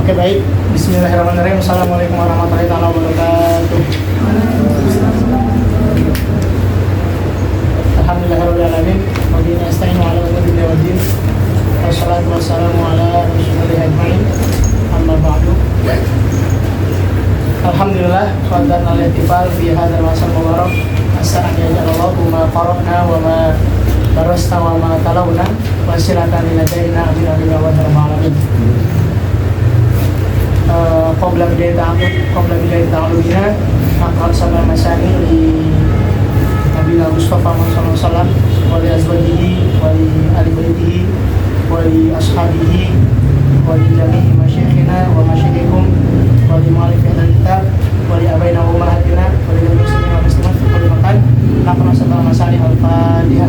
Oke, baik. Bismillahirrahmanirrahim. Assalamualaikum warahmatullahi wabarakatuh. Alhamdulillahirrahmanirrahim. Wa bihi nasta'inu ala umuri dunya waddin. Wassalatu wassalamu ala rasulillah ajma'in. Amma ba'du. Alhamdulillah qadarna al-ihtifal fi hadzal masal mubarak. As-sa'an yaj'alallahu ma qara'na wa ma darasna wa ma talawna wa siratan ladaina amin amin wa alamin. Qabla bidayati ta'alumina naqra'u sama masail li Nabi Mustafa sallallahu alaihi wasallam wa li azwajihi wa li ahli baitihi wa li ashabihi wa li jami'i masyayikhina wa masyayikhikum wa li mu'allifina kitab wa li abaina wa ummahatina wa li muslimin wa muslimat fi kulli makan naqra'u sama masail al-Fatihah.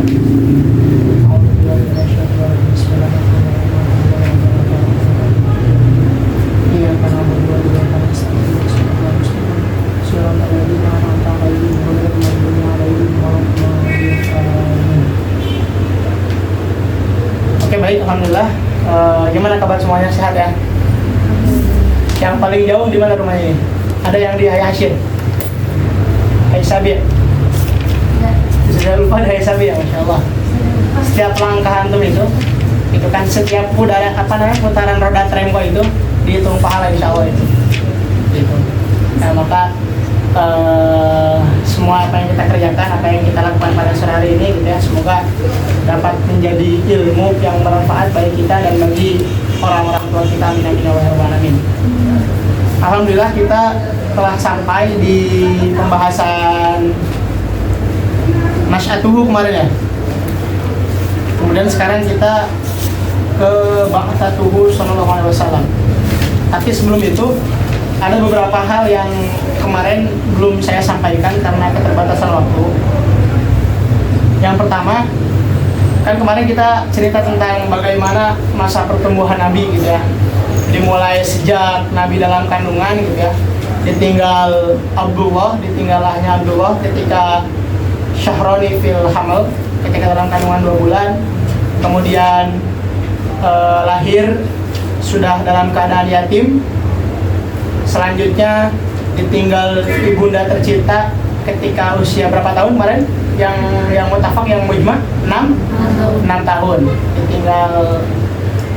A'udzubillahi minasyaitonir rajim. Bismillahirrahmanirrahim. Oke, baik, alhamdulillah. Gimana kabar semuanya, sehat ya? Yang paling jauh di mana rumahnya ini? Ada yang di Hayy Hashim? Hayy Sabi? Sudah lupa dari Hayy Sabi ya, masya Allah. Setiap langkah antum itu kan setiap putaran roda tremko itu dihitung pahala insya Allah itu. Gitu. Nah, maka semua apa yang kita kerjakan, apa yang kita lakukan pada sore hari ini gitu ya, semoga dapat menjadi ilmu yang bermanfaat bagi kita dan bagi orang-orang tua kita. Amin amin wa rabbal alamin. Alhamdulillah kita telah sampai di pembahasan Nasy'atuhu kemarin ya. Kemudian sekarang kita ke Ba'tsatuhu sallallahu alaihi wasallam. Tapi sebelum itu ada beberapa hal yang kemarin belum saya sampaikan karena keterbatasan waktu. Yang pertama, kan kemarin kita cerita tentang bagaimana masa pertumbuhan Nabi gitu ya. Dimulai sejak Nabi dalam kandungan gitu ya. Ditinggalahnya Abdullah ketika Syahroni fil Hamel, ketika dalam kandungan 2 bulan. Kemudian lahir sudah dalam keadaan yatim. Selanjutnya ditinggal ibunda tercinta ketika usia berapa tahun kemarin? Yang mutafak, yang mujma 6 tahun ditinggal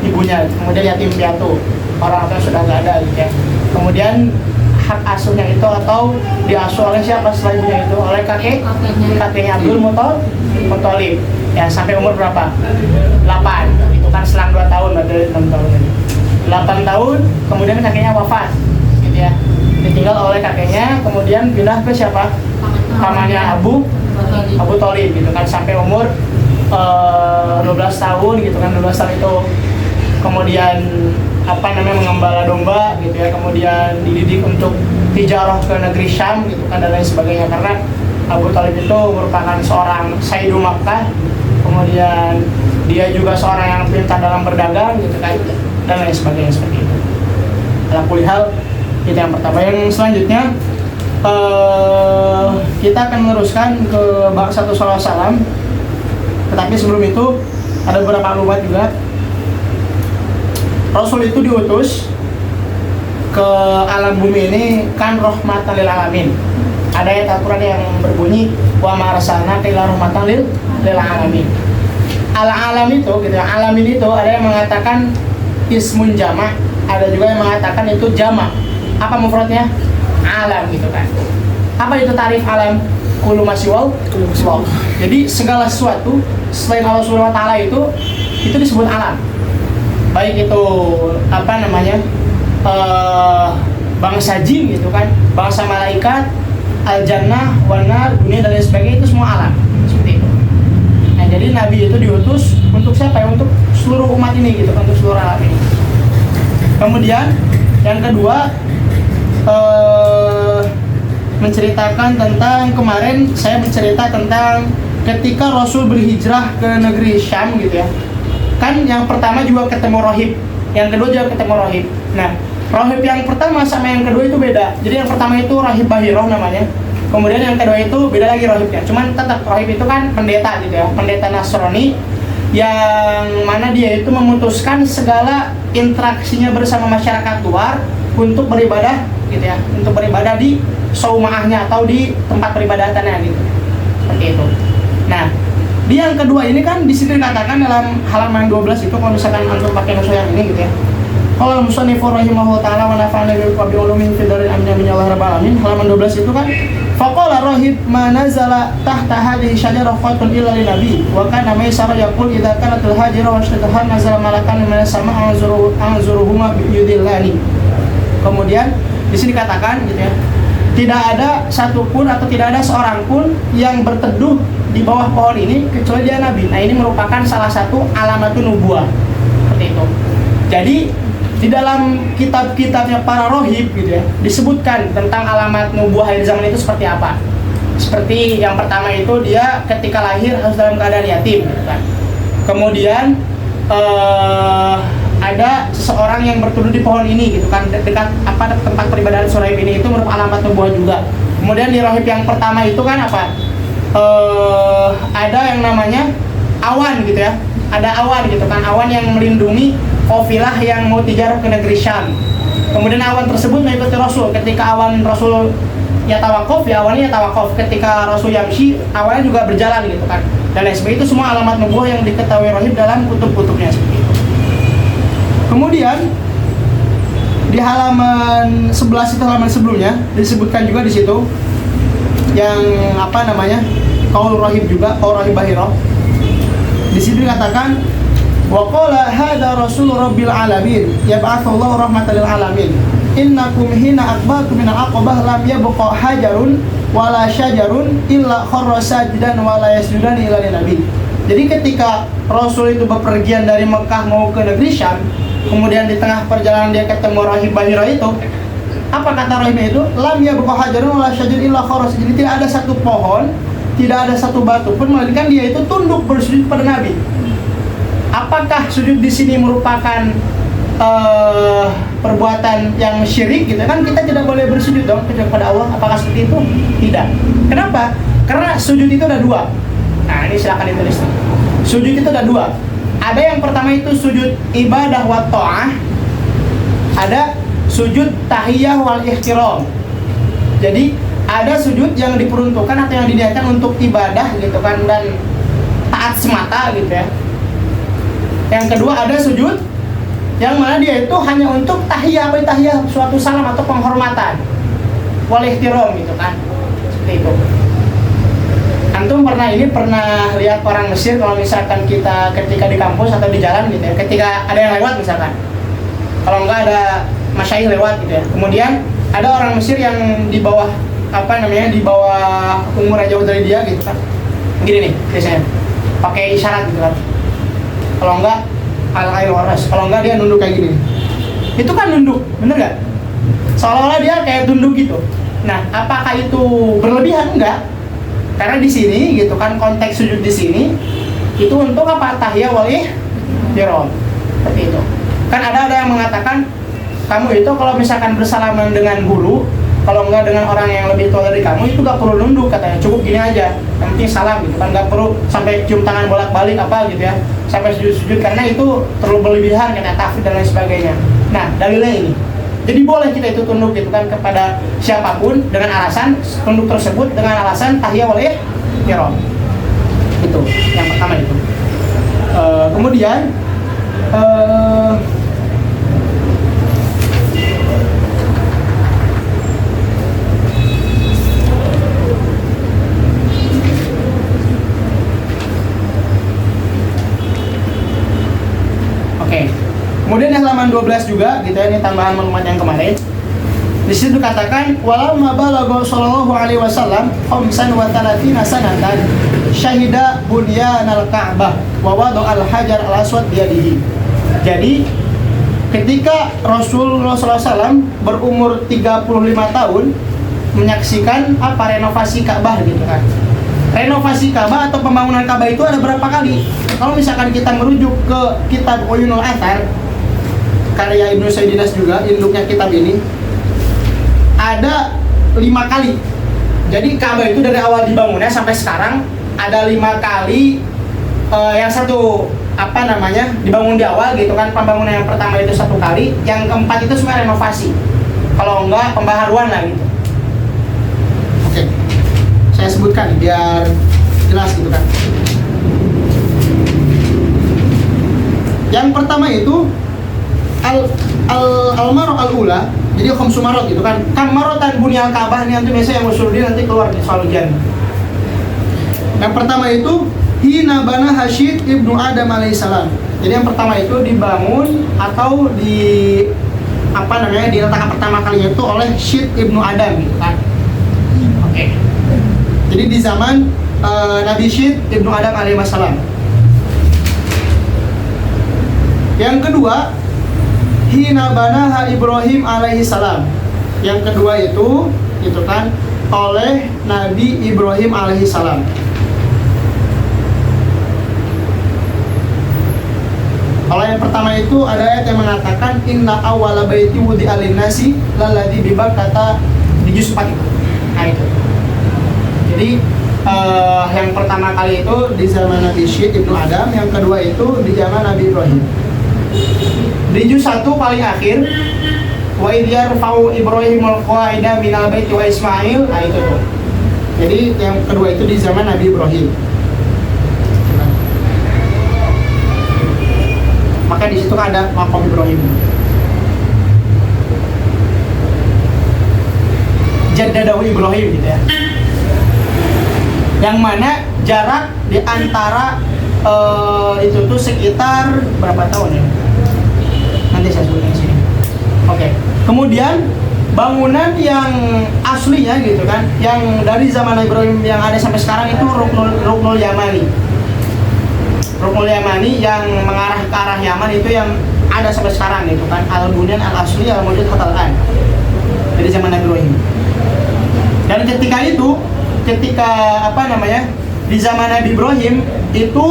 ibunya. Kemudian yatim piatu, orang tua sudah nggak ada gitu ya. Kemudian hak asuhnya itu atau diasuh oleh siapa setelah ibunya itu? Oleh kakeknya Abdul Muthalib ya, sampai umur berapa? 8. Itu kan selang 2 tahun, berarti 6 tahun ini. 8 tahun kemudian kakeknya wafat gitu ya, ditinggal oleh kakeknya. Kemudian pindah ke siapa? Pamannya Abu Thalib gitu kan, sampai umur 12 tahun gitu kan. 12 tahun itu kemudian mengembala domba gitu ya, kemudian dididik untuk tijarah ke negeri Syam gitu kan, dan lain sebagainya. Karena Abu Thalib itu merupakan seorang Sayyidu Makkah, kemudian dia juga seorang yang pintar dalam berdagang gitu kan, dan lain sebagainya seperti itu. Ala kulli hal, itu yang pertama. Yang selanjutnya kita akan meneruskan ke bab 1 sallallahu alaihi wasallam. Tetapi sebelum itu ada beberapa maklumat juga. Rasul itu diutus ke alam bumi ini kan rahmatan lil alamin. Ada ayat Al-Qur'an yang berbunyi wa ma arsalnaka illa rahmatan lil alamin. Al-alam itu gitu ya, alamin itu ada yang mengatakan ismun jama', ada juga yang mengatakan itu jama'. Apa mufradnya? Alam gitu kan. Apa itu tarif alam? Kullu masyiwal. Jadi segala sesuatu selain Allah Subhanahu wa taala itu disebut alam. Baik itu bangsa jin gitu kan, bangsa malaikat, al-jannah, wan-nar, dunia dan lain sebagainya, itu semua alam. Seperti itu. Nah, jadi Nabi itu diutus untuk siapa ya? Untuk seluruh umat ini gitu, untuk seluruh alam ini. Kemudian yang kedua, menceritakan tentang, kemarin saya bercerita tentang ketika Rasul berhijrah ke negeri Syam gitu ya. Kan yang pertama juga ketemu rohib, yang kedua juga ketemu rohib. Nah, rohib yang pertama sama yang kedua itu beda. Jadi yang pertama itu rahib Bahiroh namanya. Kemudian yang kedua itu beda lagi rohibnya. Cuman tetap rohib itu kan pendeta gitu ya, pendeta Nasrani yang mana dia itu memutuskan segala interaksinya bersama masyarakat luar untuk beribadah gitu ya, untuk beribadah di saumaahnya atau di tempat peribadatannya gitu, seperti itu. Nah, di yang kedua ini kan di situ dikatakan dalam halaman 12 itu, kalau misalkan antum pakai nusul yang ini gitu ya. Qala al-musannif rahimahullahu ta'ala wa nafa'ana bi ulumin fi daril amin min Allah rabbil alamin, halaman 12 itu kan faqala rahib ma nazala tahta hadhihi syajarah qatun illa lin nabi wa kana maisara yaqul idza kanat al-hajira wa ashtataha nazala malakan min as-sama' anzuruhuma bi yudillani. Kemudian di sini dikatakan gitu ya, tidak ada satupun atau tidak ada seorang pun yang berteduh di bawah pohon ini kecuali dia nabi. Nah, ini merupakan salah satu alamatun nubuwah, seperti itu. Jadi di dalam kitab-kitabnya para rohib gitu ya, disebutkan tentang alamat nubuwah akhir zaman itu seperti apa. Seperti yang pertama itu dia ketika lahir harus dalam keadaan yatim gitu kan. Kemudian ada seseorang yang berteduh di pohon ini gitu kan, dekat tempat peribadahan Suraim ini, itu merupakan alamat nubuwah juga. Kemudian di rohib yang pertama itu kan apa? Ada yang namanya awan gitu ya. Ada awan gitu kan, awan yang melindungi kafilah yang mau tijarah ke negeri Syam. Kemudian awan tersebut mengikuti Rasul. Ketika awan Rasul ya tawakuf, ya awannya ya tawakuf. Ketika Rasul yamshi, awannya juga berjalan gitu kan. Dan lain sebagainya, itu semua alamat nubuwah yang diketahui rohib dalam kutub-kutubnya seperti itu. Kemudian di halaman 11 itu, halaman sebelumnya disebutkan juga di situ yang apa namanya, qaul rohib juga, qaul rohib Bahirah. Di situ dikatakan wa qala hadza rasul rabbil alamin yab'atsullahu rahmatan lil alamin innakum hina akbartum min al-aqabah lam yabqa hajarun wala syajarun illa kharra sajidan wala yasjudan illa lin nabi. Jadi ketika Rasul itu bepergian dari Mekah mau ke negeri Syam, kemudian di tengah perjalanan dia ketemu rahib Bahirah itu, apa kata rahibnya itu? Lam yabqa hajarun wala syajarun illa kharra. Jadi tidak ada satu pohon, tidak ada satu batu pun melainkan dia itu tunduk bersujud pada Nabi. Apakah sujud di sini merupakan perbuatan yang syirik gitu kan? Kita tidak boleh bersujud dong kepada Allah. Apakah seperti itu? Tidak. Kenapa? Karena sujud itu ada dua. Nah, ini silakan ditulis. Sujud itu ada dua. Ada yang pertama itu sujud ibadah wa ta'ah. Ada sujud tahiyah wal ihtiram. Jadi ada sujud yang diperuntukkan atau yang diniatkan untuk ibadah gitu kan, dan taat semata gitu ya. Yang kedua ada sujud yang mana dia itu hanya untuk tahiyah, suatu salam atau penghormatan, wal ihtiram gitu kan, seperti itu. Antum pernah lihat orang Mesir kalau misalkan kita ketika di kampus atau di jalan gitu ya, ketika ada yang lewat misalkan, kalau enggak ada masyaikh lewat gitu ya, kemudian ada orang Mesir yang di bawah di bawah umur jauh dari dia gitu kan, gini nih biasanya pakai isyarat gitu kan. Kalau enggak al-ail waras, kalau enggak dia nunduk kayak gini. Itu kan nunduk, bener nggak? Seolah-olah dia kayak tunduk gitu. Nah, apakah itu berlebihan? Enggak. Karena di sini gitu kan, konteks sujud di sini itu untuk apa? Tahiyah wal ihtiram. Seperti itu. Kan ada yang mengatakan kamu itu kalau misalkan bersalaman dengan guru, kalau enggak dengan orang yang lebih tua dari kamu, itu gak perlu nunduk katanya, cukup gini aja, yang penting salam gitu kan, gak perlu sampai cium tangan bolak-balik apa gitu ya, sampai sujud-sujud, karena itu terlalu berlebihan kayak takfir dan lain sebagainya. Nah, dalilnya ini. Jadi boleh kita itu tunduk gitu kan kepada siapapun dengan alasan tunduk tersebut dengan alasan tahiyah wal ihtiram. Itu yang pertama itu. Kemudian kemudian di halaman 12 juga gitu ya, ini tambahan maklumat yang kemarin. Di situ dikatakan walamma balagha sallallahu alaihi wasallam 35 sanatan syahida bunyanal Ka'bah wa wada'al hajar al-aswad biyadihi. Jadi ketika Rasulullah SAW berumur 35 tahun menyaksikan renovasi Ka'bah gitu kan. Renovasi Ka'bah atau pembangunan Ka'bah itu ada berapa kali? Kalau misalkan kita merujuk ke kitab Uyunul Athar karya Ibnu Sayyidinas juga, induknya kitab ini, ada 5 kali. Jadi Ka'bah itu dari awal dibangunnya sampai sekarang ada 5 kali. Yang satu apa namanya dibangun di awal gitu kan. Pembangunan yang pertama itu 1 kali, yang keempat itu sebenarnya renovasi, kalau enggak pembaharuan lah gitu. Oke, saya sebutkan biar jelas gitu kan. Yang pertama itu al-marot al-ula, jadi khamsu marot gitu kan. Kam marotan bunyal Ka'bah, ini nanti biasanya yang usul nanti keluar di soal ujian. Yang pertama itu hina bana Syed ibnu Adam alaihissalam. Jadi yang pertama itu dibangun atau diletakkan pertama kalinya itu oleh Syed ibnu Adam gitu kan. Oke. Jadi di zaman Nabi Syed ibnu Adam alaihissalam. Yang kedua, hina banaha Ibrahim alaihissalam. Yang kedua itu kan oleh Nabi Ibrahim alaihissalam. Kalau yang pertama itu ada ayat yang mengatakan inna awwala baiti wudi'a lin-nasi lalladzi bi Bakkah di juz 4 itu. Nah itu. Jadi yang pertama kali itu di zaman Nabi Syed ibnu Adam, yang kedua itu di zaman Nabi Ibrahim. Di juz 1 paling akhir, wa idh yarfa'u Ibrahimul qawaida minal baiti wa Ismail, nah itu tuh. Jadi yang kedua itu di zaman Nabi Ibrahim. Maka di situ ada maqam Ibrahim. Jaddadahu Ibrahim gitu ya. Yang mana jarak di antara itu tuh sekitar berapa tahun ya? Nanti saya sebutkan di sini. Oke. Kemudian bangunan yang aslinya gitu kan, yang dari zaman Ibrahim yang ada sampai sekarang itu Ruknul Yamani. Ruknul Yamani yang mengarah ke arah Yaman itu yang ada sampai sekarang gitu kan. Al-Bunyan al-Asli al-Mujid Khatal-An. Dari zaman Nabi Ibrahim. Dan ketika di zaman Nabi Ibrahim itu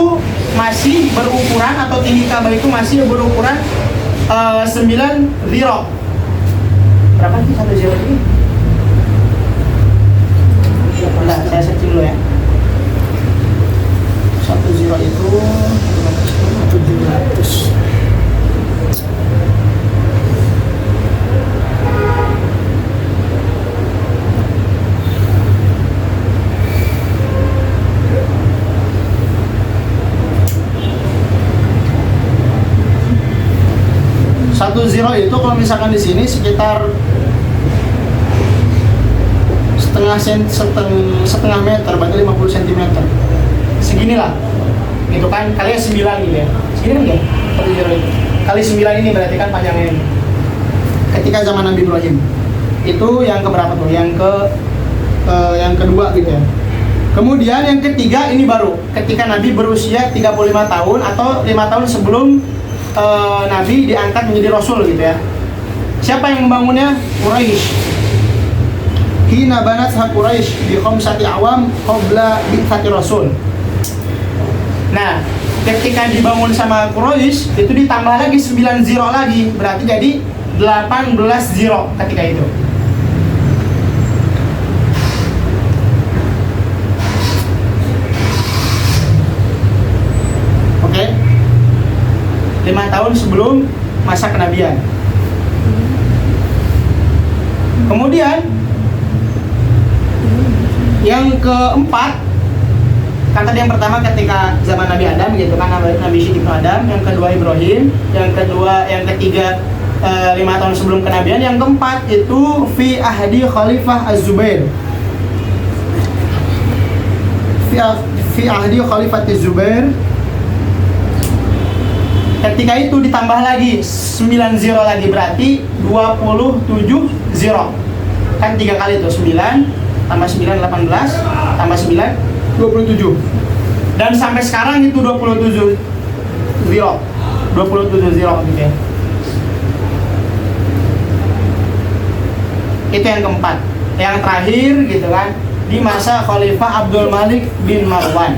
masih berukuran, atau tinggi Ka'bah itu masih berukuran 9 ziro. Berapa sih 1 ziro ini? Bentar, saya searching dulu ya. 1 ziro itu 700. Satu zero itu kalau misalkan di sini sekitar setengah meter, berarti 50 cm. Seginilah, gitu kan, kali 9 gitu ya. Segini kan ya? 1 zero itu kali 9 ini berarti kan panjangnya ini. Ketika zaman Nabi Ibrahim itu yang keberapa tuh? Yang kedua gitu ya. Kemudian yang ketiga ini baru ketika Nabi berusia 35 tahun atau 5 tahun sebelum Nabi diangkat menjadi Rasul gitu ya. Siapa yang membangunnya? Quraisy. Hina banat Quraisy bi khamsati awam qabla bi'tsati Rasul. Nah, ketika dibangun sama Quraisy itu ditambah lagi 9 zero lagi, berarti jadi 18 zero ketika itu. Oke. 5 tahun sebelum masa kenabian. Kemudian yang keempat, kan tadi yang pertama ketika zaman Nabi Adam gitu kan, Nabi Syed ibnu Adam, yang kedua Ibrahim, yang ketiga 5 tahun sebelum kenabian, yang keempat itu fi ahdi Khalifah Az-Zubair. Fi ahdi Khalifah Az-Zubair. Ketika itu ditambah lagi 9 zero lagi, berarti 27 zero. Kan 3 kali itu 9 tambah 9 18 tambah 9 27. Dan sampai sekarang itu 27 zero. 27 zero gitu ya. Itu yang keempat. Yang terakhir gitu kan, di masa Khalifah Abdul Malik bin Marwan.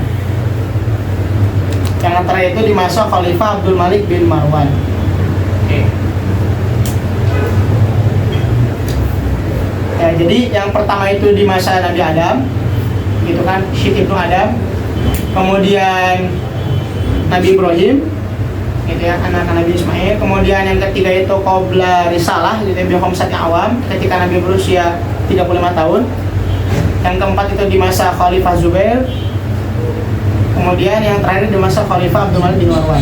Yang antara itu di masa Khalifah Abdul Malik bin Marwan. Oke. Ya, jadi yang pertama itu di masa Nabi Adam, gitu kan, Syed ibnu Adam. Kemudian Nabi Ibrahim, gitu ya, anak Nabi Ismail. Kemudian yang ketiga itu qabla risalah gitu ya, bi khamsati awam, ketika Nabi berusia 35 tahun. Yang keempat itu di masa Khalifah Zubair. Kemudian yang terakhir di masa Khalifah Abdul Malik bin Marwan.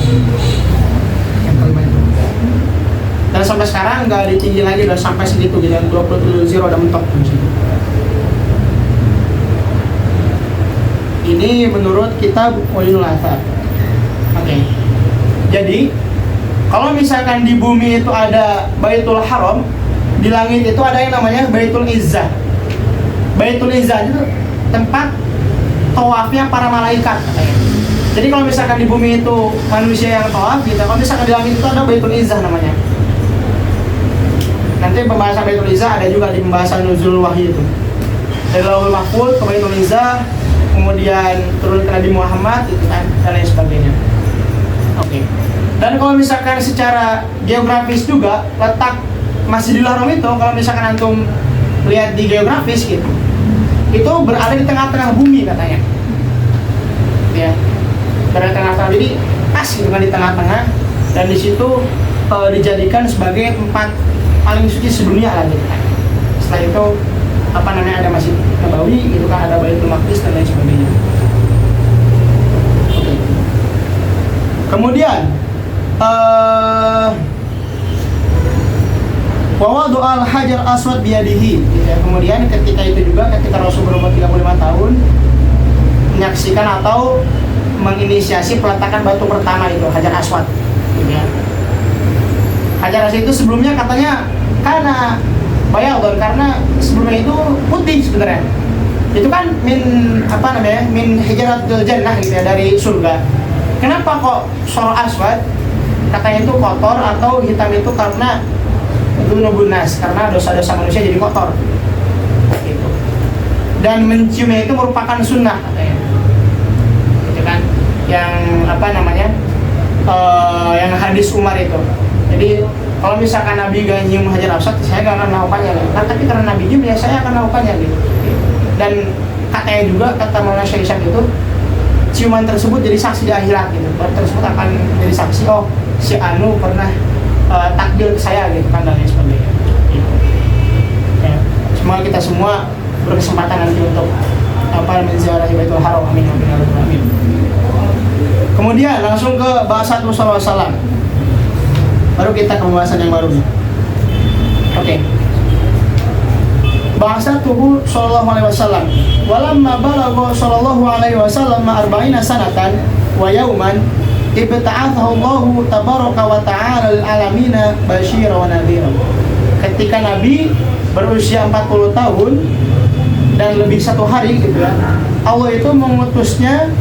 Yang kelima itu. Dan sampai sekarang nggak ditinggi lagi, udah sampai segitu gitu, 27 udah mentok. Ini menurut kitab Ulilul Athar. Oke. Jadi kalau misalkan di bumi itu ada Baitul Haram, di langit itu ada yang namanya Baitul Izzah. Baitul Izzah itu tempat tawafnya para malaikat. Jadi kalau misalkan di bumi itu manusia yang tawaf gitu, kalau misalkan di langit itu ada Baitul Izzah namanya. Nanti pembahasan Baitul Izzah ada juga di pembahasan Nuzul Wahyu itu. Dari Lauhul Mahfuz ke Baitul Izzah, kemudian turun ke Nabi Muhammad gitu kan, dan lain sebagainya. Oke. Dan kalau misalkan secara geografis juga letak Masjidil Haram itu, kalau misalkan antum lihat di geografis gitu, itu berada di tengah-tengah bumi katanya. Ya. Berada di tengah-tengah, jadi pas gitu kan di tengah-tengah, dan di situ dijadikan sebagai tempat paling suci sedunia lah gitu kan. Setelah itu apa namanya, ada Masjid Nabawi gitu kan, ada Baitul Maqdis dan lain sebagainya. Oke. Kemudian wa doa al-hajar aswad biyadihi gitu ya. Kemudian ketika itu juga, ketika Rasul berumur 35 tahun menyaksikan atau menginisiasi peletakan batu pertama itu Hajar Aswad gitu ya. Hajar Aswad itu sebelumnya katanya karena bayadun, karena sebelumnya itu putih sebenarnya. Itu kan min hijratul jannah gitu ya, dari surga. Kenapa kok soro aswad? Katanya itu kotor atau hitam itu karena dzunubun nas, karena dosa-dosa manusia jadi kotor. Gitu. Dan menciumnya itu merupakan sunnah katanya. Gitu kan? Yang yang hadis Umar itu. Jadi kalau misalkan Nabi gak nyium Hajar Aswad, saya gak akan melakukannya gitu. Tapi karena Nabi nyium, ya saya akan melakukannya gitu. Dan katanya juga, kata Maulana Syekh Isyaq itu, ciuman tersebut jadi saksi di akhirat gitu. Tersebut akan jadi saksi, oh si Anu pernah takbir ke saya gitu kan, dan lain sebagainya. Gitu. Ya. Semoga kita semua berkesempatan nanti untuk menziarahi Baitul Haram. Amin. Amin. Kemudian langsung ke bahasa Rasulullah SAW. Baru kita ke pembahasan yang baru nih. Oke. Bahasa tubuh sallallahu alaihi wasallam. Walamma balagha sallallahu alaihi wasallam 40 sanatan wa yauman ibta'athahu Allah tabaraka wa ta'ala lil alamin basyira wa nadhira. Ketika Nabi berusia 40 tahun dan lebih 1 hari gitu ya, Allah itu mengutusnya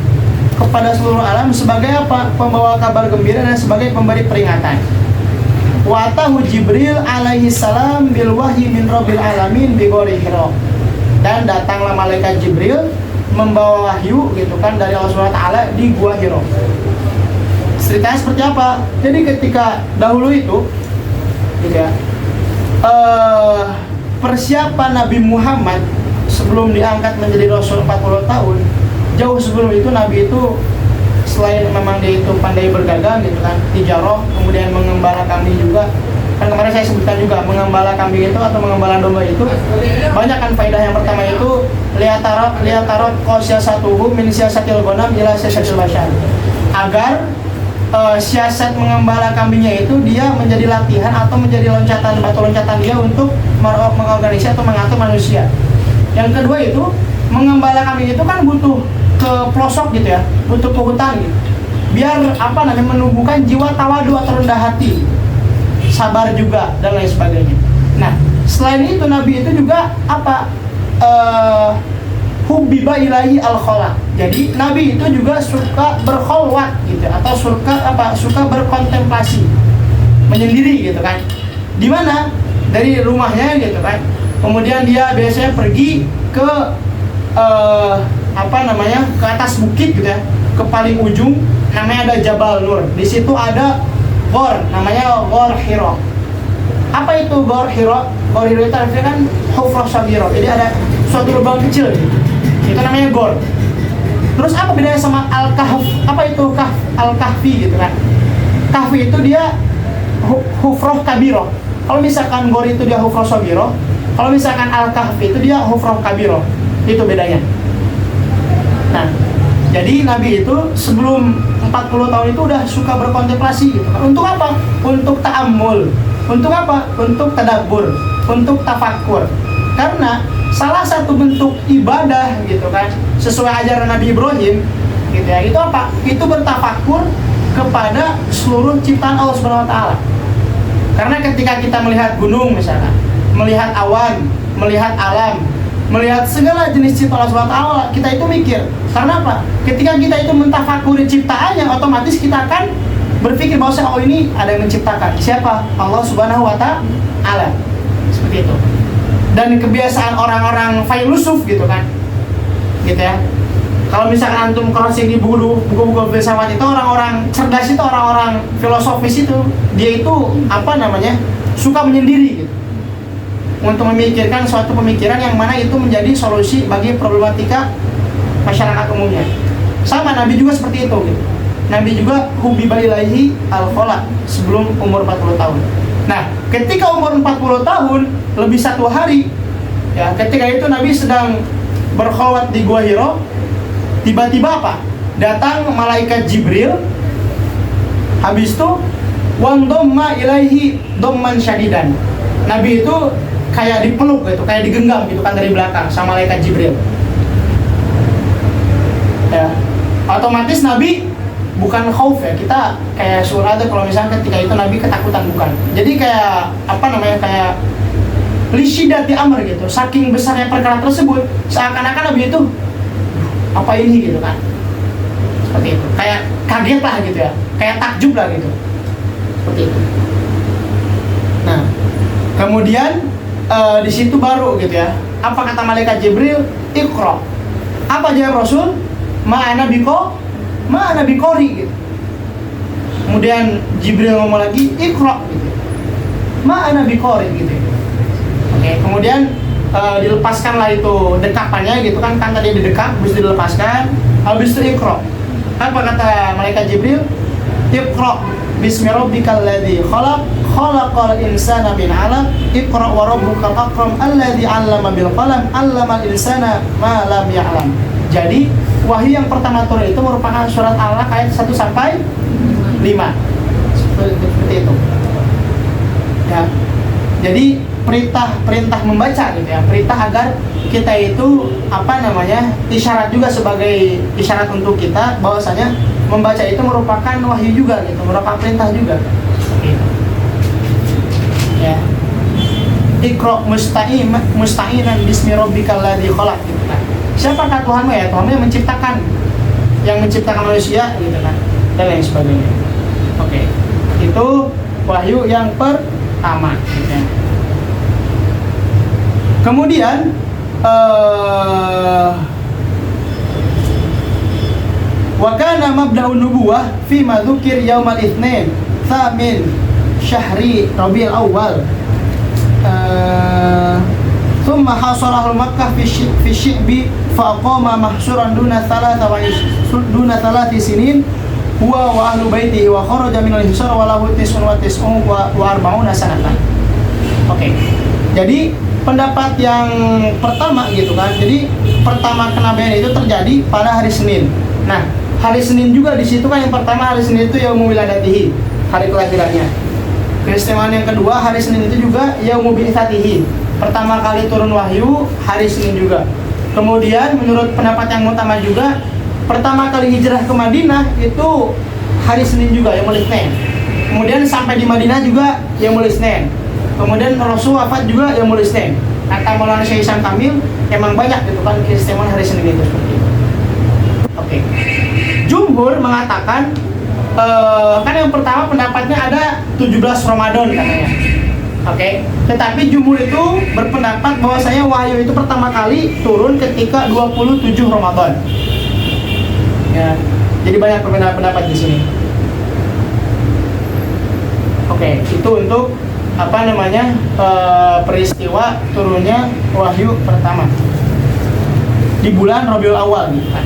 kepada seluruh alam sebagai apa? Pembawa kabar gembira dan sebagai pemberi peringatan. Wa atahu Jibril alaihi salam bil wahyi min rabbil alamin bi ghairi Hira. Dan datanglah malaikat Jibril membawa wahyu gitu kan dari Allah Subhanahu wa taala di gua Hira. Ceritanya seperti apa? Jadi ketika dahulu itu gitu ya, persiapan Nabi Muhammad sebelum diangkat menjadi Rasul 40 tahun, jauh sebelum itu Nabi itu selain memang dia itu pandai berdagang gitu kan, tijarah, kemudian mengembala kambing juga. Kan kemarin saya sebutkan juga, mengembala kambing itu atau mengembala domba itu banyak kan faedah. Yang pertama itu liatarot qasiyasatuhu min siyasatil ghanam ila siyasatil bashar. Agar siasat mengembala kambingnya itu dia menjadi latihan atau menjadi batu loncatan dia untuk mengorganisasi atau mengatur manusia. Yang kedua itu, mengembala kambing itu kan butuh ke pelosok gitu ya, butuh ke hutan gitu, biar menumbuhkan jiwa tawadu atau rendah hati, sabar juga dan lain sebagainya. Nah, selain itu Nabi itu juga hubbiba ilahi al-khala. Jadi Nabi itu juga suka berkholwat gitu, atau suka berkontemplasi, menyendiri gitu kan. Di mana? Dari rumahnya gitu kan. Kemudian dia biasanya pergi ke ke atas bukit gitu ya, ke paling ujung, namanya ada Jabal Nur. Di situ ada gor, namanya Gor Hira. Apa itu Gor Hira? Gor Hira itu artinya kan hufrah sabira. Jadi ada suatu lubang kecil gitu. Itu namanya gor. Terus apa bedanya sama Al-Kahf? Apa itu Kahf? Al-Kahfi gitu kan. Kahfi itu dia hufroh kabiro. Kalau misalkan Gor itu dia hufroh sobiro, kalau misalkan Al-Kahfi itu dia hufroh kabiro. Itu bedanya. Nah, jadi Nabi itu sebelum 40 tahun itu udah suka berkontemplasi gitu kan. Untuk apa? Untuk ta'ammul. Untuk apa? Untuk tadabbur, untuk tafakur. Karena salah satu bentuk ibadah gitu kan, sesuai ajaran Nabi Ibrahim gitu ya, itu apa? Itu bertafakur kepada seluruh ciptaan Allah Subhanahu wa taala. Karena ketika kita melihat gunung misalkan, melihat awan, melihat alam, melihat segala jenis ciptaan Allah Subhanahu wa taala, kita itu mikir. Karena apa? Ketika kita itu mentafakuri ciptaannya, otomatis kita akan berpikir bahwa oh ini ada yang menciptakan. Siapa? Allah Subhanahu wa taala. Seperti itu. Dan kebiasaan orang-orang filosof gitu kan. Gitu ya. Kalau misalkan antum crossing di buku-buku filsafat itu, orang-orang cerdas itu, orang-orang filosofis itu, dia itu apa namanya? Suka menyendiri gitu. Untuk memikirkan suatu pemikiran yang mana itu menjadi solusi bagi problematika masyarakat umumnya. Sama Nabi juga seperti itu gitu. Nabi juga hubbiba ilaihi al-khala sebelum umur 40 tahun. Nah, ketika umur 40 tahun lebih 1 hari ya, ketika itu Nabi sedang berkhalwat di Gua Hira, tiba-tiba apa? Datang malaikat Jibril. Habis itu wandamma ilaihi dhamman syadidan. Nabi itu kayak dipeluk gitu, kayak digenggam gitu kan dari belakang sama malaikat Jibril. Ya, otomatis Nabi bukan khauf ya, kita kayak surah kalau misalnya ketika itu Nabi ketakutan, bukan. Jadi kayak apa namanya, kayak lisyidati amr gitu, saking besarnya perkara tersebut seakan-akan Nabi itu apa ini gitu kan, seperti itu, kayak kaget lah gitu ya, kayak takjub lah gitu, seperti itu. Nah, kemudian di situ baru gitu ya, apa kata malaikat Jibril? Iqra. Apa jawab Rasul? Ma'ana biqori gitu. Kemudian Jibril ngomong lagi, Iqra gitu. Ma'ana biqori gitu. Oke, kemudian dilepaskanlah itu dekapannya gitu kan tadi didekap, habis dilepaskan, habis itu Iqra. Apa kata malaikat Jibril? Iqra bismi rabbikal ladzi khalaqal insana min 'alaq, Iqra wa rabbukal akram alladzi 'allama bil qalam 'allamal insana ma lam ya'lam. Jadi wahyu yang pertama turun itu merupakan surat Al-Alaq ayat 1 sampai 5. Seperti itu. Ya. Jadi perintah membaca gitu ya, perintah agar kita itu apa namanya, isyarat juga sebagai isyarat untuk kita bahwasanya membaca itu merupakan wahyu juga gitu, merupakan perintah juga. Gitu. Ya. Iqra musta'inan bismi rabbikal ladzi khalaq gitu kan. Siapakah Tuhanmu? Ya Tuhanmu yang menciptakan manusia gitu kan, dan lain sebagainya. Oke. Itu wahyu yang pertama gitu ya. Kemudian wa kana mabda'un nubuwah fi ma dzukir yaumal itsnin tsamin syahri rabiul awal. Thumma hasara ahlu Makkah fi syi'bi fa aqama mahsuran duna thalathi sinin huwa wa ahlu baitihi wa kharaja minal hisar wa lahu tis'un wa arba'una sanatan. Oke. Jadi pendapat yang pertama gitu kan. Jadi pertama kenabian itu terjadi pada hari Senin. Nah, hari Senin juga di situ kan, yang pertama hari Senin itu yaumul wiladatihi, hari kelahirannya. Keistimewaan yang kedua, hari Senin itu juga yaumul bi'tsatihi. Pertama kali turun wahyu hari Senin juga. Kemudian menurut pendapat yang utama juga, pertama kali hijrah ke Madinah itu hari Senin juga, yaumul Itsnin. Kemudian sampai di Madinah juga yaumul Itsnin. Kemudian Rasul wafat juga yaumul Itsnin. Kata Maulana Syekh Ihsan Kamil, emang banyak gitu kan keistimewaan hari Senin itu seperti itu. Oke. Jumhur mengatakan kan yang pertama pendapatnya ada 17 Ramadan katanya. Oke. Tetapi jumhur itu berpendapat bahwasanya wahyu itu pertama kali turun ketika 27 Ramadan. Ya. Jadi banyak perbedaan pendapat di sini. Oke, itu untuk apa namanya peristiwa turunnya wahyu pertama di bulan Rabiul Awal gitu kan.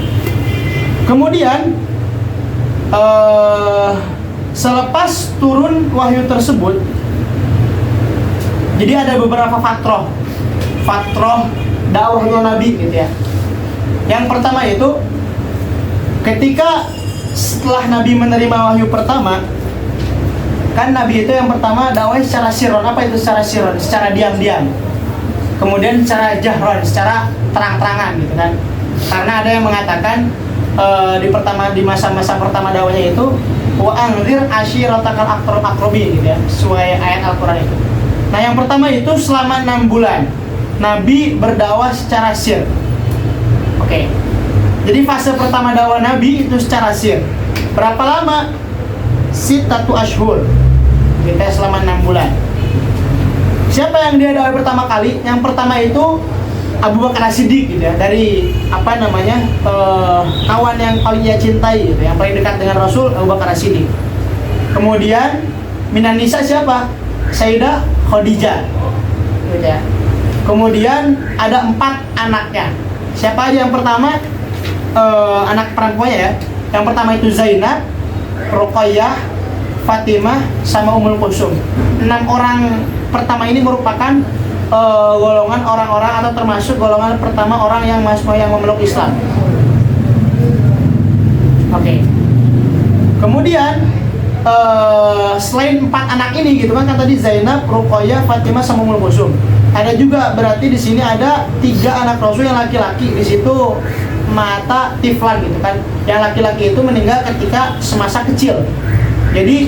Kemudian selepas turun wahyu tersebut, jadi ada beberapa fatroh dakwahnya Nabi gitu ya. Yang pertama itu ketika setelah Nabi menerima wahyu pertama, kan Nabi itu yang pertama dakwah secara sirron. Apa itu secara sirron? Secara diam-diam. Kemudian secara jahron, secara terang-terangan gitu kan. Karena ada yang mengatakan di masa-masa pertama dakwahnya itu wa anzir ashiratakal aqrabin gitu ya, sesuai ayat Al-Qur'an itu. Nah, yang pertama itu selama 6 bulan Nabi berdakwah secara sir. Oke. Jadi fase pertama dakwah Nabi itu secara sir. Berapa lama? Sittatu ashhur. Kita selama 6 bulan. Siapa yang dia dakwah pertama kali? Yang pertama itu Abu Bakar As-Siddiq gitu ya, dari kawan yang paling dia cintai gitu, yang paling dekat dengan Rasul, Abu Bakar As-Siddiq. Kemudian minan nisa siapa? Sayyidah Khadijah gitu ya. Kemudian ada 4 anaknya. Siapa aja yang pertama? Anak perempuannya ya. Yang pertama itu Zainab, Ruqayyah, Fatimah, sama Ummul Kulsum. 6 orang pertama ini merupakan golongan orang-orang atau termasuk golongan pertama orang yang memeluk Islam. Oke. Kemudian selain 4 anak ini gitu kan tadi Zainab, Ruqayyah, Fatimah, sama Ummul Kulsum. Ada juga berarti di sini ada 3 anak Rasul yang laki-laki. Di situ mata tiflan gitu kan. Yang laki-laki itu meninggal ketika semasa kecil. Jadi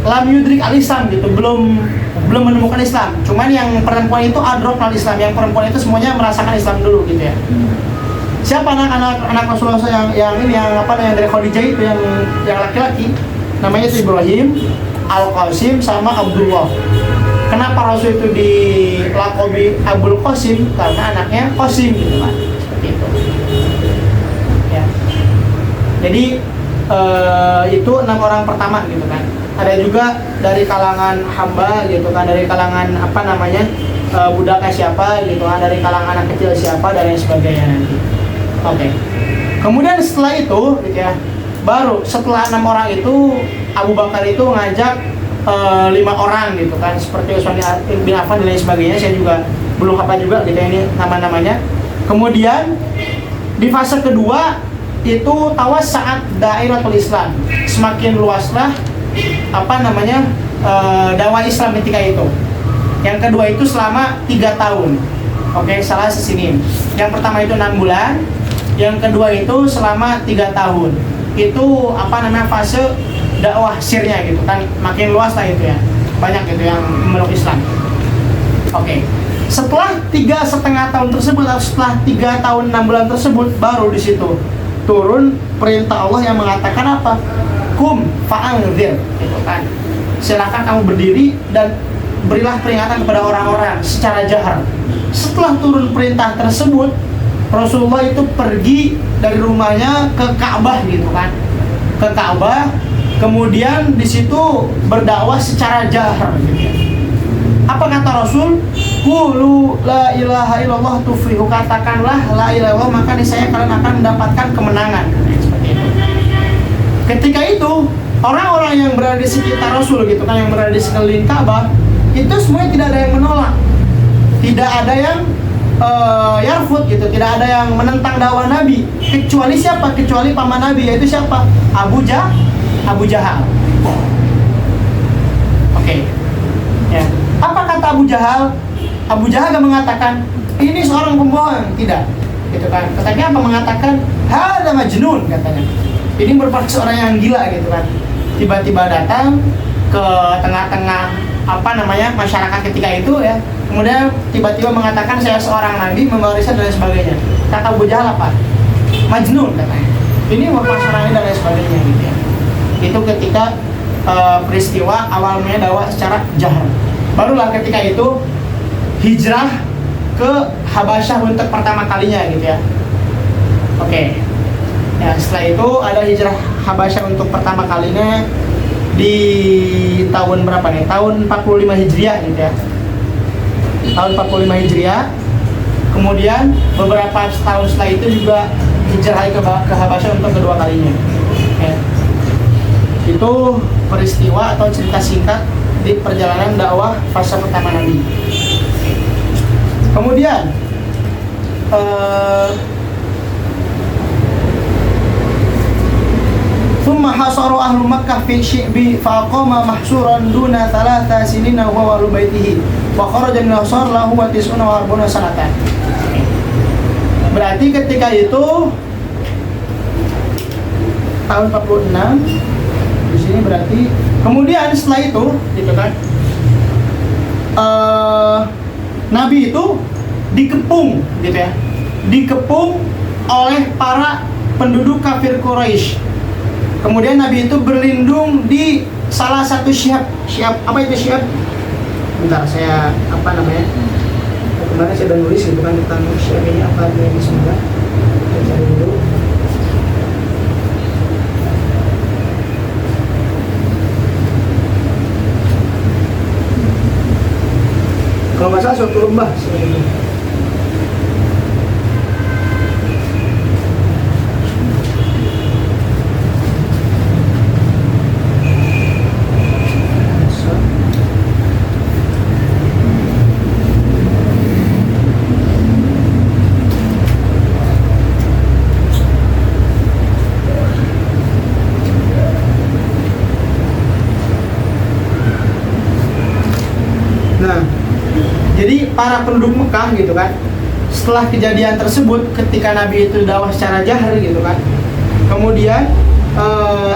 lam yudrik al-Islam gitu, belum menemukan Islam. Cuman yang perempuan itu adrok al-Islam, yang perempuan itu semuanya merasakan Islam dulu gitu ya. Siapa anak Rasulullah yang dari Khadijah itu yang laki-laki? Namanya itu Ibrahim, Al-Qasim, sama Abdullah. Kenapa Rasul itu dilakobi Abul Qasim? Karena anaknya Qasim gitu kan. Seperti itu. Ya. Jadi itu 6 orang pertama gitu kan. Ada juga dari kalangan hamba gitu kan, dari kalangan budaknya siapa gitu kan, dari kalangan anak kecil siapa dan lain sebagainya nanti. Oke. Kemudian setelah itu gitu ya, baru setelah 6 orang itu Abu Bakar itu ngajak 5 orang gitu kan, seperti Utsman bin Affan dan lain sebagainya. Saya juga belum hafal juga gitu ini nama-namanya. Kemudian di fase kedua itu saat dairatul Islam, semakin luaslah dakwah Islam ketika itu. Yang kedua itu selama 3 tahun. Oke, salah sini. Yang pertama itu 6 bulan, yang kedua itu selama 3 tahun. Itu fase dakwah sirnya gitu kan, makin luas lah itu ya, banyak gitu yang memeluk Islam. Oke. Setelah 3,5 tahun tersebut, atau setelah 3 tahun 6 bulan tersebut, baru di situ turun perintah Allah yang mengatakan apa? Kum fa'anzir gitu kan. Silakan kamu berdiri dan berilah peringatan kepada orang-orang secara jahar. Setelah turun perintah tersebut, Rasulullah itu pergi dari rumahnya ke Ka'bah gitu kan. Ke Ka'bah, kemudian di situ berdakwah secara jahar gitu. Apa kata Rasul? Qulu la ilaha illallah tuflihu, katakanlah la ilaha illallah maka niscaya kalian akan mendapatkan kemenangan. Seperti itu. Ketika itu orang-orang yang berada di sekitar Rasul gitu kan, yang berada di sekeliling Ka'bah, itu semuanya tidak ada yang menolak, tidak ada yang yarfud gitu, tidak ada yang menentang dakwah Nabi, kecuali siapa? Kecuali paman Nabi, yaitu siapa? Abu Jahal. Oke. Ya. Apa kata Abu Jahal? Abu Jahal gak mengatakan ini seorang pembohong, tidak, gitu kan. Katanya apa? Mengatakan hadza majnun, katanya. Ini merupakan seorang yang gila gitu kan. Tiba-tiba datang ke tengah-tengah masyarakat ketika itu ya. Kemudian tiba-tiba mengatakan saya seorang nabi, membawa risalah dan lain sebagainya. Kata Abu Jahal apa? Majnun, katanya. Ini merupakan seorang dan lain sebagainya gitu ya. Itu ketika peristiwa awalnya dakwah secara jahar. Barulah ketika itu hijrah ke Habasyah untuk pertama kalinya gitu ya. Oke. Ya, setelah itu ada hijrah Habasyah untuk pertama kalinya di tahun berapa nih? Tahun 45 Hijriah gitu ya. Tahun 45 Hijriah. Kemudian beberapa tahun setelah itu juga hijrah ke Habasyah untuk kedua kalinya. Ya. Itu peristiwa atau cerita singkat di perjalanan dakwah fase pertama Nabi. Kemudian thumma hasaru ahlu Makkah fi syi'bi faqama mahsuran duna thalatha sinina wa ahlu baitihi wa kharaja min al-hasar lahu wa tis'una wa arbuna sanatan. Berarti ketika itu tahun 46 di sini berarti kemudian setelah itu gitu kan Nabi itu dikepung gitu ya, dikepung oleh para penduduk kafir Quraisy. Kemudian Nabi itu berlindung di salah satu Syihab. Apa itu Syihab? Bentar, saya apa namanya? Kemarin saya udah nulis gitu kan tentang Syihab ini apa artinya semoga. Saya cari dulu. Kalau nggak salah suatu lembah sebenarnya. Jadi para penduduk Mekah gitu kan, setelah kejadian tersebut ketika Nabi itu dakwah secara jahar gitu kan, kemudian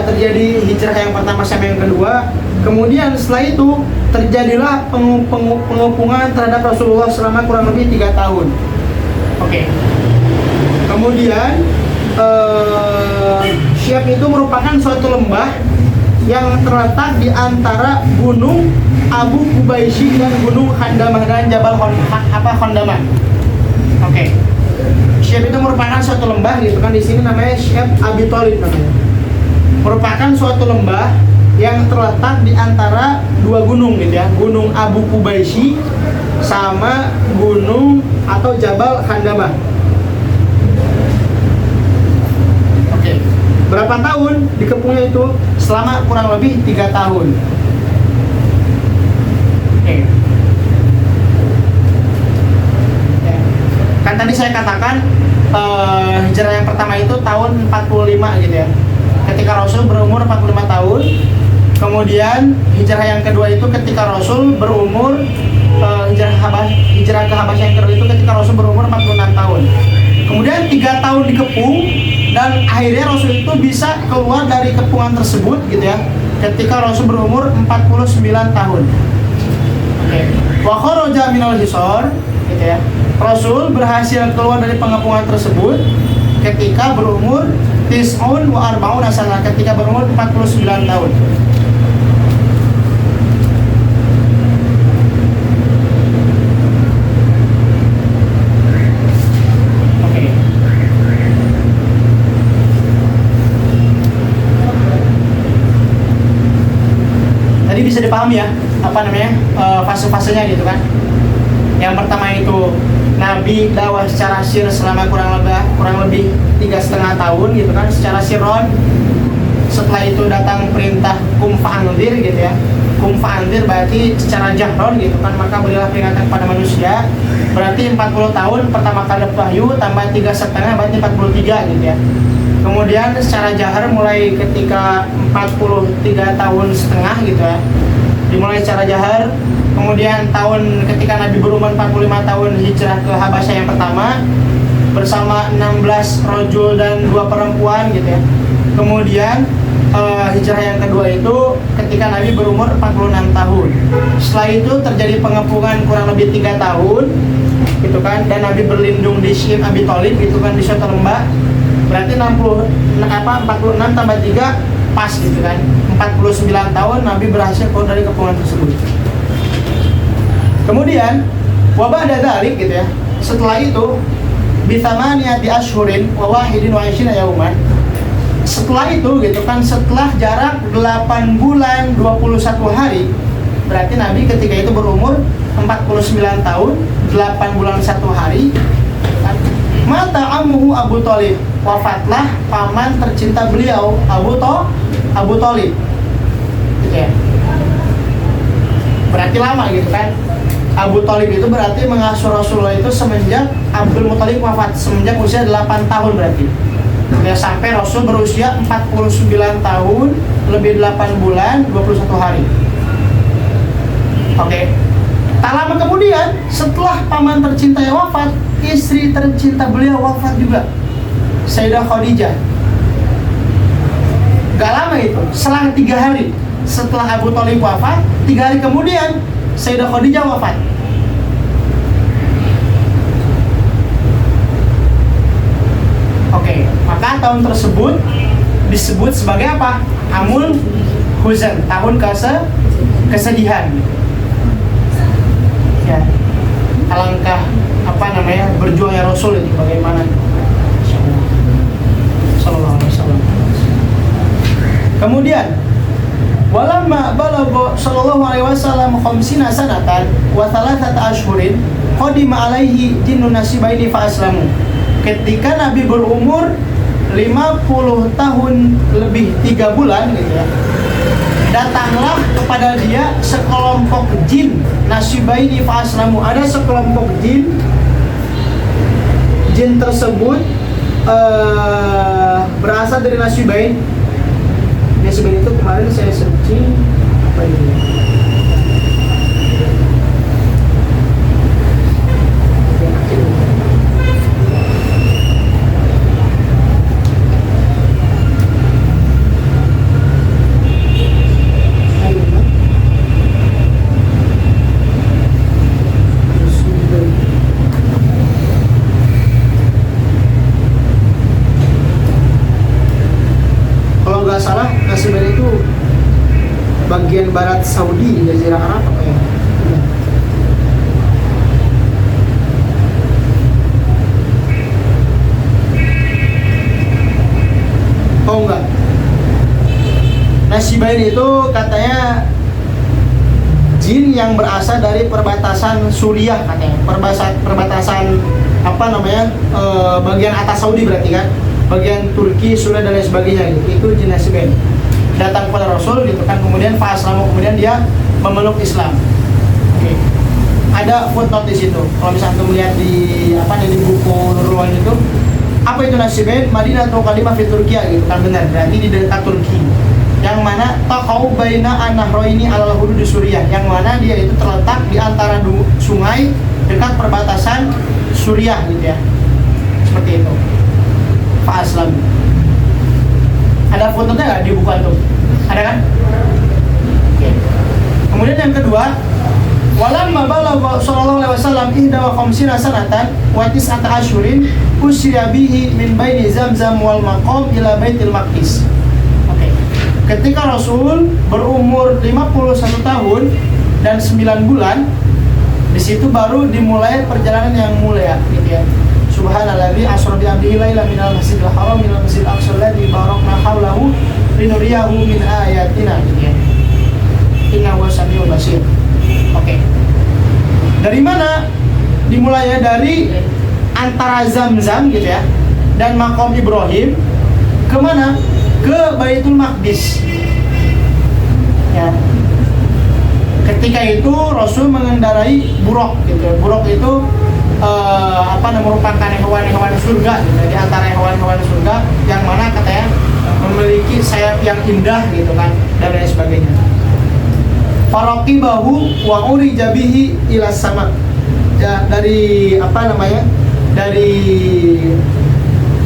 terjadi hijrah yang pertama sampai yang kedua, kemudian setelah itu terjadilah pengepungan terhadap Rasulullah selama kurang lebih 3 tahun. Oke. Kemudian Syihab itu merupakan suatu lembah yang terletak di antara gunung Abu Kubaishi dan gunung Khandamah dan Jabal Khandamah. Oke. Syihab itu merupakan suatu lembah gitu kan, di sini namanya Syihab Abi Thalib namanya. Merupakan suatu lembah yang terletak di antara dua gunung gitu ya, gunung Abu Kubaishi sama gunung atau Jabal Khandamah. Oke. Berapa tahun dikepungnya itu? Selama kurang lebih 3 tahun. Oke. Kan tadi saya katakan hijrah yang pertama itu tahun 45 gitu ya. Ketika Rasul berumur 45 tahun. Kemudian hijrah yang kedua itu ketika Rasul berumur hijrah ke Habasyah yang kedua itu ketika Rasul berumur 46 tahun. Kemudian 3 tahun dikepung dan akhirnya Rasul itu bisa keluar dari kepungan tersebut gitu ya. Ketika Rasul berumur 49 tahun. Wa kharaja minal hisar gitu ya. Rasul berhasil keluar dari pengepungan tersebut ketika berumur tis'un wa arba'una sanah, ketika berumur 49 tahun. Tadi bisa dipahami ya, apa namanya, fase-fasenya gitu kan. Yang pertama itu Nabi dakwah secara sir selama kurang lebih 3,5 tahun gitu kan, secara sirron. Setelah itu datang perintah kum fa'anzir gitu ya. Kum fa'anzir berarti secara jahron gitu kan, maka berilah peringatan kepada manusia. Berarti 40 tahun pertama kali wahyu tambah 3,5 berarti 43 gitu ya. Kemudian secara jahar mulai ketika 43 tahun setengah gitu ya, dimulai secara jahar. Kemudian ketika Nabi berumur 45 tahun hijrah ke Habasyah yang pertama bersama 16 rajul dan 2 perempuan gitu ya. Kemudian hijrah yang kedua itu ketika Nabi berumur 46 tahun. Setelah itu terjadi pengepungan kurang lebih 3 tahun gitu kan, dan Nabi berlindung di Syihab Abi Thalib gitu kan, di suatu lembah. Berarti 46 tambah 3 pas gitu kan, 49 tahun Nabi berhasil keluar dari kepungan tersebut. Kemudian wabah dzalik gitu ya, setelah itu bithamaniyati asyhurin wa wahidin wa 20 yauman. Setelah itu gitu kan, setelah jarak 8 bulan 21 hari, berarti Nabi ketika itu berumur 49 tahun 8 bulan 1 hari kan? Mata amuhu Abu Thalib, wafatlah paman tercinta beliau Abu Thalib. ya. Berarti lama gitu kan. Abu Thalib itu berarti mengasuh Rasulullah itu semenjak Abdul Muthalib wafat, semenjak usia 8 tahun berarti. Ya, sampai Rasul berusia 49 tahun, lebih 8 bulan, 21 hari. Oke. Tak lama kemudian, setelah paman tercintanya wafat, istri tercinta beliau wafat juga, Sayyidah Khadijah. Gak lama itu, selang 3 hari setelah Abu Thalib wafat, 3 hari kemudian Sayyidah Khadijah wafat. Oke, maka tahun tersebut disebut sebagai apa? Amul Huzn, tahun kesedihan. Ya, alangkah berjuangnya Rasul itu bagaimana? Sallallahu alaihi wasallam. Kemudian walamma balagha sallallahu alaihi wasallam 50 sanatan wa 3 ashhurin qadima alaihi jinnun nasibaini fa aslamu. Ketika Nabi berumur 50 tahun lebih 3 bulan gitu ya, datanglah kepada dia sekelompok jin nasibaini fa aslamu. Ada sekelompok jin tersebut berasal dari nasibain. Nasibain itu kemarin saya searching apa ini? Salah, Nasibain itu bagian barat Saudi, Jazirah Arab apa ya? Oh enggak. Nasibain itu katanya jin yang berasal dari perbatasan Suriah katanya. Perbatasan bagian atas Saudi berarti kan? Bagian Turki, Suriah dan lain sebagainya gitu. Itu jin Nasibain datang kepada Rasul gitu kan, kemudian fa'aslamu, kemudian dia memeluk Islam. Oke. Ada footnote di situ. Kalau misalnya antum lihat di buku Nurul itu, apa itu Nasibain? Madinah atau kalimah di Turki gitu kan, benar. Berarti di dekat Turki. Yang mana taqau baina an-nahraini alal hudud Suriah, yang mana dia itu terletak di antara sungai dekat perbatasan Suriah gitu ya. Seperti itu. Fa'aslam. Ada fotonya nggak di buku itu? Ada kan? Oke. Kemudian yang kedua, walamma balagha sallallahu alaihi wasallam 51 sanatan wa 9 ashhurin usriya bihi min baini Zamzam wal maqam ila Baitul Maqdis. Oke. Ketika Rasul berumur 51 tahun dan 9 bulan, di situ baru dimulai perjalanan yang mulia gitu ya. Subhanalladzi asra bi 'abdihi lailan minal masjidil haram minal masjidil aqsa alladzi barakna haulahu linuriyahu min ayatina. Innahu samiul basir. Oke. Dari mana? Dimulainya dari antara Zamzam gitu ya dan Maqam Ibrahim ke mana? Ke Baitul Maqdis. Ya. Ketika itu Rasul mengendarai buraq gitu. Buraq itu merupakan hewan-hewan surga gitu. Di antara hewan-hewan surga yang mana katanya memiliki sayap yang indah gitu kan, dan lain sebagainya. Faraqibahu wa urija bihi ila sama. Ya, dari dari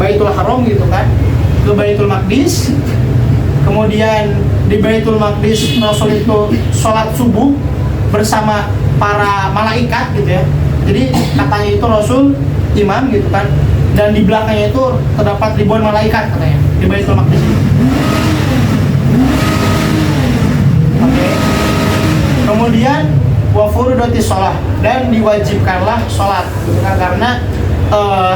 Baitul Haram gitu kan ke Baitul Maqdis. Kemudian di Baitul Maqdis Rasul itu sholat subuh bersama para malaikat gitu ya. Jadi katanya itu Rasul imam gitu kan, dan di belakangnya itu terdapat ribuan malaikat katanya di Baitul Maqdis. Oke. Kemudian wa furudati shalah, dan diwajibkanlah sholat gitu kan, karena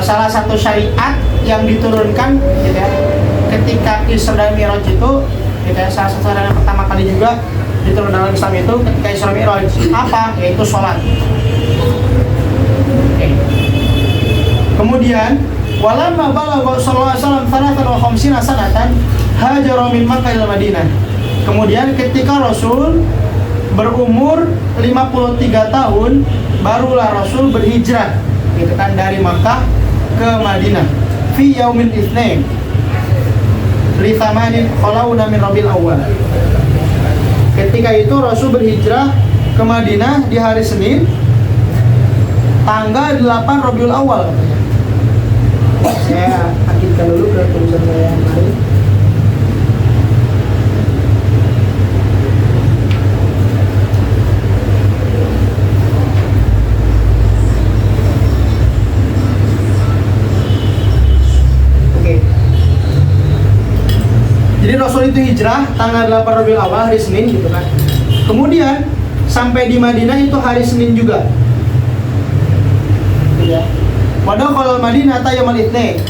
salah satu syariat yang diturunkan gitu ya ketika Isra dan Mi'raj itu gitu ya, salah satu yang pertama kali juga diturunkan dalam Islam itu ketika Isra dan Mi'raj apa? Yaitu sholat. Okay. Kemudian walamma balagha sallallahu alaihi wasallam 53 sanatan hajara min Makkah ila Madinah. Kemudian ketika Rasul berumur 53 tahun, barulah Rasul berhijrah gitu kan, dari Makkah ke Madinah fi yaumil itsnain li thamanin khalawna min Rabiul Awwal. Ketika itu Rasul berhijrah ke Madinah di hari Senin tanggal 8 Rabiul Awal katanya. Saya akidkan dulu ke tulisan saya yang lain. Oke. Jadi Rasul itu hijrah tanggal 8 Rabiul Awal hari Senin gitu kan. Kemudian sampai di Madinah itu hari Senin juga. Ya. Padahal kalau Madinah yaumul itsnain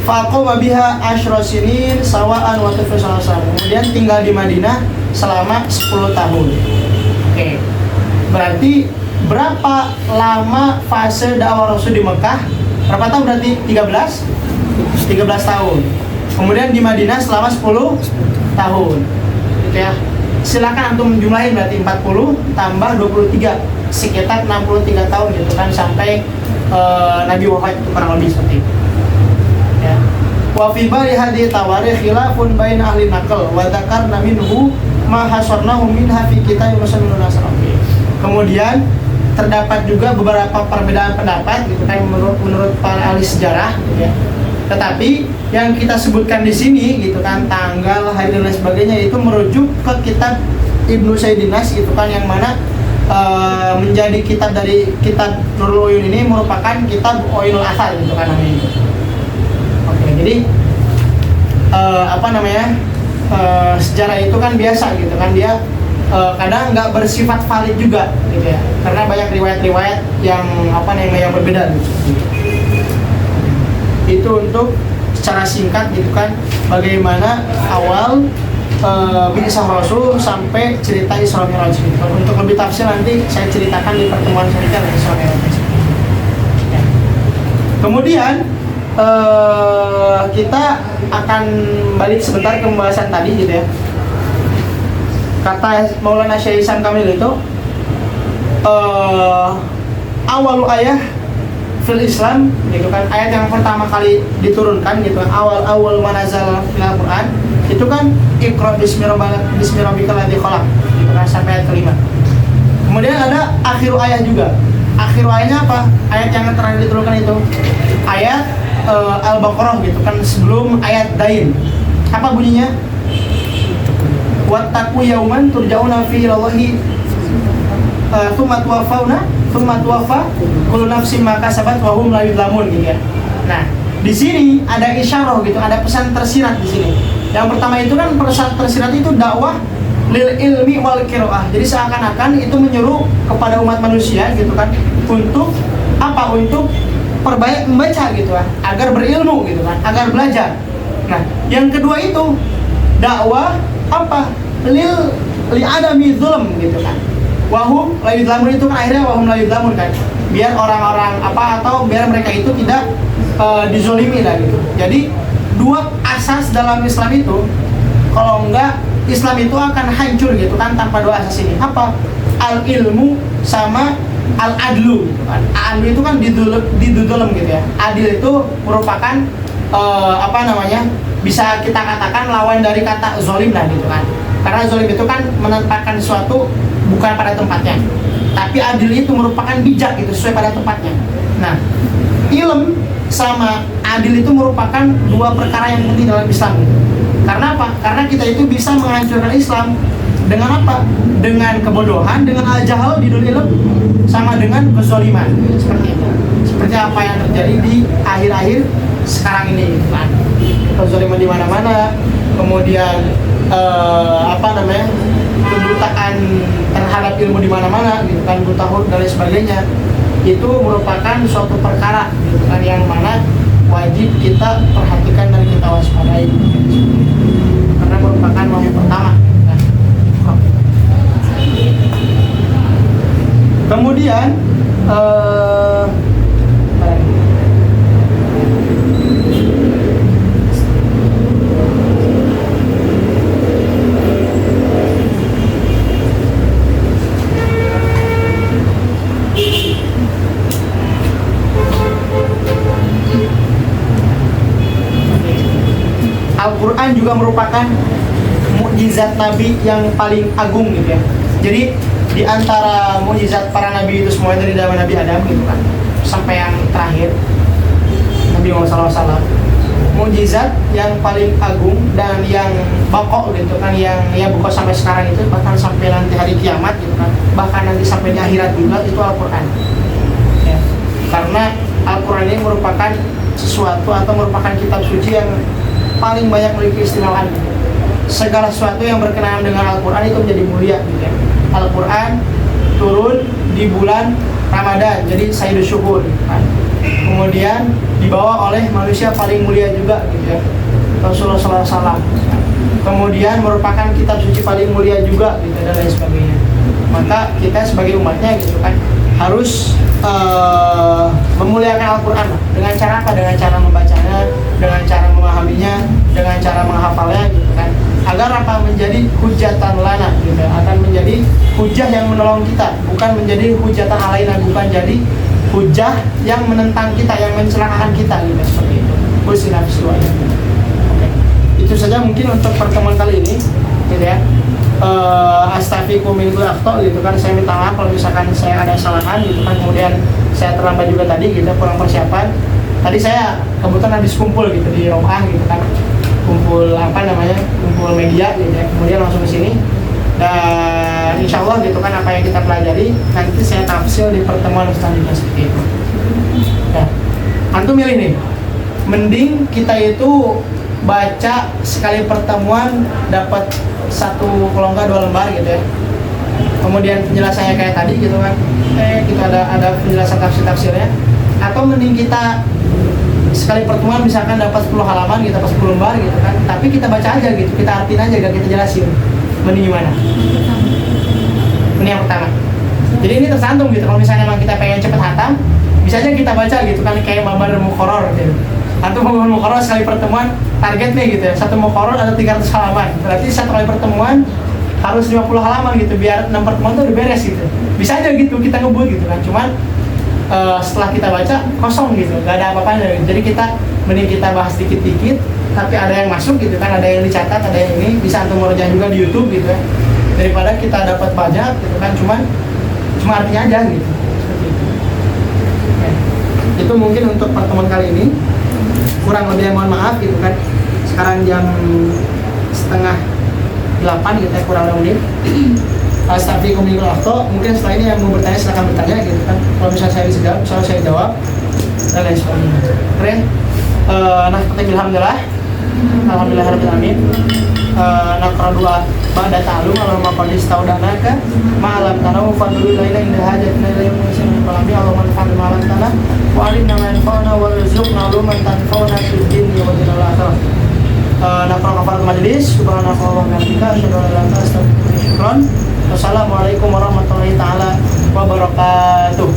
faqama biha asyra sinin sawa'an wa tafsirasa. Kemudian tinggal di Madinah selama 10 tahun. Oke. Berarti berapa lama fase dakwah Rasul di Mekah? Berapa tahun berarti? 13 tahun. Kemudian di Madinah selama 10 tahun. Gitu ya. Silakan antum jumlahin, berarti 40 tambah 23 sekitar 63 tahun gitu kan, sampai Nabi wafat, itu kurang lebih seperti itu. Ya. Wa fi bari hadhihi tawarikh khilafun bain ahli naql wa dzakarna minhu ma hasarnahu minha fi kitab Muslimun Nasrawi. Kemudian terdapat juga beberapa perbedaan pendapat gitu kan menurut para ahli sejarah gitu ya. Tetapi yang kita sebutkan di sini gitu kan, tanggal, hari dan lain sebagainya, itu merujuk ke kitab Ibnu Saidinas gitu kan, yang mana menjadi kitab dari kitab Nurul Uyun ini merupakan kitab Uyunul Athar gitu kan namanya. Oke, jadi sejarah itu kan biasa gitu kan, dia kadang nggak bersifat valid juga gitu ya, karena banyak riwayat-riwayat yang yang berbeda gitu. Itu untuk secara singkat gitu kan, bagaimana awal Bi'tsah Rasul sampai cerita Isra Mi'raj gitu. Untuk lebih tafsir nanti saya ceritakan di pertemuan selanjutnya Isra Mi'raj. Ya. Kemudian kita akan balik sebentar ke pembahasan tadi gitu ya. Kata Maulana Syekh Ihsan Kamil itu awalu ayah fil Islam gitu kan, ayat yang pertama kali diturunkan gitu kan, awal manazal fil Quran itu kan Iqra bismi rabbikal ladzi khalaq gitu kan, sampai ayat kelima. Kemudian ada akhir ayat juga. Akhir ayatnya apa? Ayat yang terakhir diturunkan itu ayat Al-Baqarah gitu kan, sebelum ayat Dain. Apa bunyinya? Wattaqu yauman turja'una fihi ilallahi tsumma tuwaffa kullu nafsin ma kasabat wa hum la yuzlamun gitu ya. Nah, di sini ada isyarah gitu, ada pesan tersirat di sini. Yang pertama itu kan pesan tersirat itu dakwah lil ilmi wal qiraah. Jadi seakan-akan itu menyuruh kepada umat manusia gitu kan, untuk apa? Untuk perbanyak membaca gitu kan, agar berilmu gitu kan, agar belajar. Nah, yang kedua itu dakwah apa? Li adami zulm gitu kan. Wahum la yuzlamun, itu kan akhirnya wahum la yuzlamun kan. Biar orang-orang atau biar mereka itu tidak dizolimi lah gitu. Jadi dua asas dalam Islam itu, kalau enggak Islam itu akan hancur gitu kan tanpa dua asas ini. Apa? Al ilmu sama al adlu gitu kan. Adlu itu kan didulem gitu ya. Adil itu merupakan bisa kita katakan lawan dari kata zolim lah gitu kan. Karena zolim itu kan menempatkan sesuatu bukan pada tempatnya, tapi adil itu merupakan bijak gitu, sesuai pada tempatnya. Nah, ilm sama adil itu merupakan dua perkara yang penting dalam Islam gitu. Karena apa? Karena kita itu bisa menghancurkan Islam dengan apa? Dengan kebodohan, dengan al-jahal di dunia ilm, sama dengan kezaliman seperti itu. Seperti apa yang terjadi di akhir-akhir sekarang ini gitu kan. Kezaliman di mana-mana, kemudian kebutaan terhadap ilmu di mana-mana gitu kan, buta huruf dan lain sebagainya. Itu merupakan suatu perkara gitu kan, yang mana wajib kita perhatikan dan kita waspadai karena merupakan wahyu pertama kan. Kemudian Al-Quran juga merupakan mukjizat Nabi yang paling agung gitu ya. Jadi di antara mukjizat para Nabi itu semua dari zaman Nabi Adam gitu kan sampai yang terakhir Nabi Muhammad SAW, mukjizat yang paling agung dan yang bakok gitu kan, yang buka sampai sekarang itu, bahkan sampai nanti hari kiamat gitu kan, bahkan nanti sampai di akhirat juga, itu Al-Quran ya. Karena Al-Quran ini merupakan sesuatu atau merupakan kitab suci yang paling banyak memiliki keistimewaan. Segala sesuatu yang berkenaan dengan Al-Quran itu menjadi mulia gitu ya. Al-Quran turun di bulan Ramadan, jadi Sayyidus Syuhur kan. Kemudian dibawa oleh manusia paling mulia juga gitu ya, Rasulullah SAW. Kemudian merupakan kitab suci paling mulia juga gitu dan lain sebagainya. Maka kita sebagai umatnya gitu kan harus memuliakan Al-Quran dengan cara apa? Dengan cara membacanya, dengan cara memahaminya, dengan cara menghafalnya gitu kan, agar apa? Menjadi hujatan lana gitu, akan menjadi hujah yang menolong kita, bukan menjadi hujatan alaina, bukan jadi hujah yang menentang kita, yang mencelakakan kita gitu, seperti itu. Oke. Itu saja mungkin untuk pertemuan kali ini gitu ya. Astaghfirukum minal akhta gitu kan, saya minta maaf kalau misalkan saya ada kesalahan gitu kan, kemudian saya terlambat juga tadi gitu, kurang persiapan. Tadi saya kebetulan habis kumpul gitu di Romah gitu kan, kumpul kumpul media gitu ya, kemudian langsung ke sini. Dan insya Allah gitu kan, apa yang kita pelajari nanti saya tafsir di pertemuan selanjutnya seperti itu. Ya, antum milih nih, mending kita itu baca sekali pertemuan dapat satu, kalau enggak 2 lembar gitu ya. Kemudian penjelasannya kayak tadi gitu kan, gitu ada penjelasan tafsirnya. Atau mending kita sekali pertemuan misalkan dapat 10 halaman gitu, dapat 10 lembar gitu kan, tapi kita baca aja gitu, kita artiin aja, gak kita jelasin. Mending gimana? Ini yang pertama. Jadi ini tersantung gitu, kalau misalnya memang kita pengen cepet hatam, bisa aja kita baca gitu kan, kayak Mabar Muqarrar gitu. Atau Mabar Muqarrar sekali pertemuan target nih gitu ya, satu Muqarrar ada 300 halaman, berarti satu kali pertemuan harus 50 halaman gitu, biar 6 pertemuan tuh udah beres gitu. Bisa aja gitu kita ngebut gitu kan, cuman setelah kita baca kosong gitu, gak ada apa-apanya gitu. Jadi kita mending kita bahas dikit-dikit, tapi ada yang masuk gitu kan, ada yang dicatat, ada yang ini bisa antum merujak juga di YouTube gitu ya, daripada kita dapat banyak gitu kan, cuma artinya aja gitu, seperti itu. Ya. Itu mungkin untuk pertemuan kali ini, kurang lebih mohon maaf gitu kan. Sekarang jam 7:30 gitu ya, kurang lebih. Astaghfirukum minal akhta. Mungkin setelah ini yang mau bertanya silakan bertanya gitu kan. Kalau misalnya saya bisa jawab, misalnya saya jawab dan lain sebagainya. Oke. Alhamdulillah. Alhamdulillahirabbil alamin. Naqra dua ba'da ta'allum Allahumma qad istaudanaka ma'alam tanawu fadlu ilaina inda hajatina ila yawmin qalbi Allahumma anfa'na ma 'allamtana wa 'allimna ma yanfa'una warzuqna 'uluman tanfa'una fid dunya wa fil akhirah. Naqra kafarat majlis, subhanallah wa bihamdika, asyhadu an la ilaha illa anta astaghfiruka wa atubu ilaik. Wassalamualaikum warahmatullahi taala wabarakatuh.